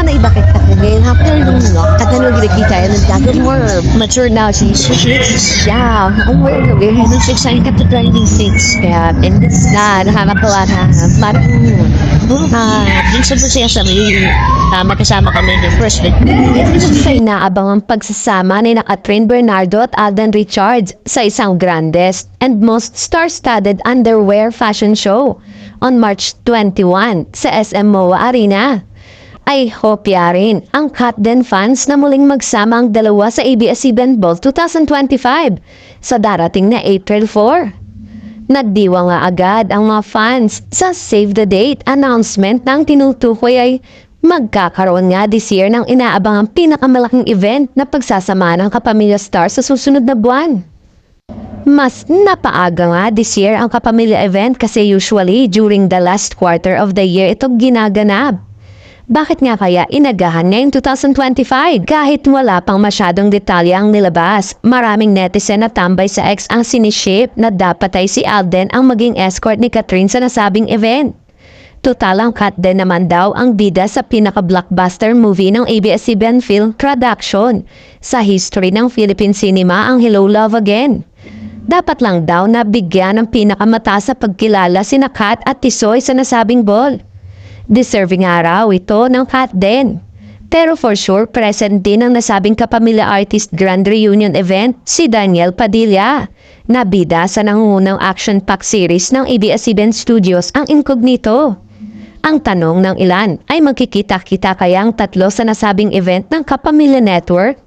na ibakit ako ngayon. After nung lock, at ano ginakita yun, nagdagan more mature now. Yeah, ang weird na weird. Nung 6 ay ka to driving 6. Kaya, imbis na, nakakatawa na. Parang, minsan po siya sa magkasama kami ng first week. Sa inaabang ang pagsasama ni na Catherine Bernardo at Alden Richards sa isang grandest and most star-studded underwear fashion show on March 21 sa SM MOA Arena. I hope yarin ang Katden fans na muling magsama ang dalawa sa ABS-CBN Ball 2025 sa darating na April 4. Nagdiwa nga agad ang mga fans sa save the date announcement ng tinutukoy ay magkakaroon nga this year ng inaabangang pinakamalaking event na pagsasama ng Kapamilya Star sa susunod na buwan. Mas napaaga nga this year ang Kapamilya event kasi usually during the last quarter of the year ito ginaganap. Bakit nga kaya inagahan ngayong 2025 kahit wala pang masyadong detalye ang nilabas? Maraming netizen na tambay sa ex ang siniship na dapat ay si Alden ang maging escort ni Catherine sa nasabing event. Total ang Katden naman daw ang bida sa pinaka-blockbuster movie ng ABS-CBN Film Production sa history ng Philippine cinema ang Hello Love Again. Dapat lang daw na bigyan ng pinakamataas sa pagkilala sina Kat at Tisoy sa nasabing ball. Deserving araw ito ng Katden. Pero for sure, present din ang nasabing Kapamilya Artist Grand Reunion event si Daniel Padilla, na bida sa nangungunang action-packed series ng ABS-CBN Studios ang Incognito. Ang tanong ng ilan ay magkikita-kita kayang tatlo sa nasabing event ng Kapamilya Network?